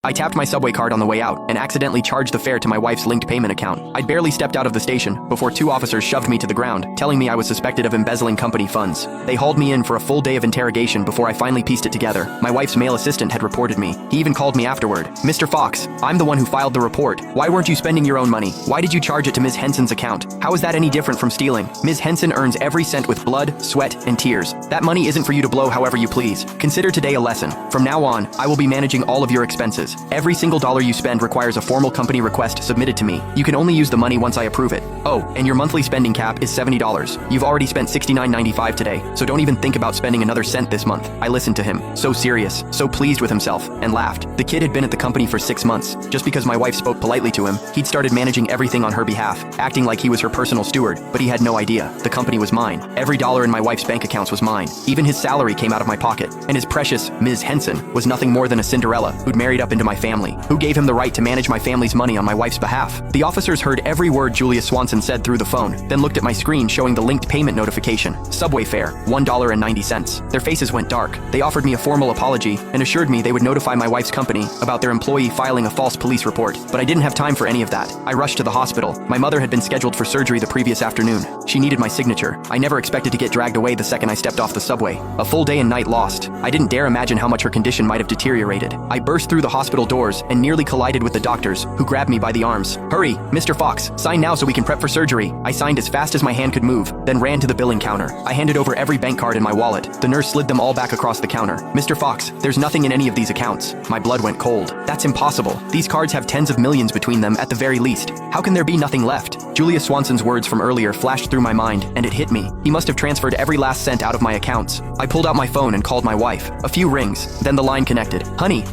I tapped my subway card on the way out and accidentally charged the fare to my wife's linked payment account. I'd barely stepped out of the station before two officers shoved me to the ground, telling me I was suspected of embezzling company funds. They hauled me in for a full day of interrogation before I finally pieced it together. My wife's male assistant had reported me. He even called me afterward. "Mr. Fox, I'm the one who filed the report. Why weren't you spending your own money? Why did you charge it to Ms. Henson's account? How is that any different from stealing? Ms. Henson earns every cent with blood, sweat, and tears. That money isn't for you to blow however you please. Consider today a lesson. From now on, I will be managing all of your expenses. Every single dollar you spend requires a formal company request submitted to me. You can only use the money once I approve it. Oh, and your monthly spending cap is $70. You've already spent $69.95 today, so don't even think about spending another cent this month." I listened to him, so serious, so pleased with himself, and laughed. The kid had been at the company for 6 months. Just because my wife spoke politely to him, he'd started managing everything on her behalf, acting like he was her personal steward, but he had no idea. The company was mine. Every dollar in my wife's bank accounts was mine. Even his salary came out of my pocket, and his precious Ms. Henson was nothing more than a Cinderella who'd married up into my family. Who gave him the right to manage my family's money on my wife's behalf? The officers heard every word Julia Swanson said through the phone, then looked at my screen showing the linked payment notification. Subway fare, $1.90. Their faces went dark. They offered me a formal apology and assured me they would notify my wife's company about their employee filing a false police report. But I didn't have time for any of that. I rushed to the hospital. My mother had been scheduled for surgery the previous afternoon. She needed my signature. I never expected to get dragged away the second I stepped off the subway. A full day and night lost. I didn't dare imagine how much her condition might have deteriorated. I burst through the hospital doors and nearly collided with the doctors, who grabbed me by the arms. "Hurry, Mr. Fox, sign now so we can prep for surgery." I signed as fast as my hand could move, then ran to the billing counter. I handed over every bank card in my wallet. The nurse slid them all back across the counter. "Mr. Fox, there's nothing in any of these accounts." My blood went cold. "That's impossible. These cards have tens of millions between them at the very least. How can there be nothing left?" Julia Swanson's words from earlier flashed through my mind, and it hit me. He must have transferred every last cent out of my accounts. I pulled out my phone and called my wife. A few rings, then the line connected. "Honey,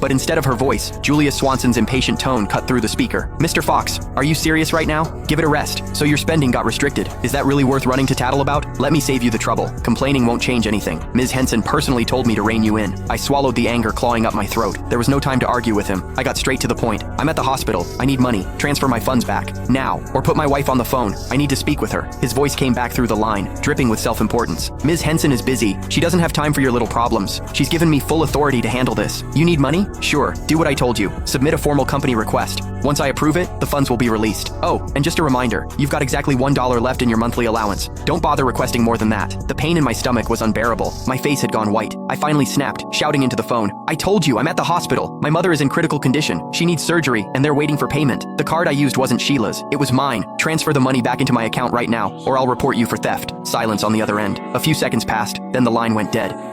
But instead of her voice, Julia Swanson's impatient tone cut through the speaker. "Mr. Fox, are you serious right now? Give it a rest. So your spending got restricted. Is that really worth running to tattle about? Let me save you the trouble. Complaining won't change anything. Ms. Henson personally told me to rein you in." I swallowed the anger clawing up my throat. There was no time to argue with him. I got straight to the point. "I'm at the hospital. I need money. Transfer my funds back. Now. Or put my wife on the phone. I need to speak with her." His voice came back through the line, dripping with self-importance. "Ms. Henson is busy. She doesn't have time for your little problems. She's given me full authority to handle this. You need money? Sure. Do what I told you. Submit a formal company request. Once I approve it, the funds will be released. Oh, and just a reminder, you've got exactly $1 left in your monthly allowance. Don't bother requesting more than that." The pain in my stomach was unbearable. My face had gone white. I finally snapped, shouting into the phone, "I told you, I'm at the hospital. My mother is in critical condition. She needs surgery, and they're waiting for payment. The card I used wasn't Sheila's. It was mine. Transfer the money back into my account right now, or I'll report you for theft." Silence on the other end. A few seconds passed, then the line went dead.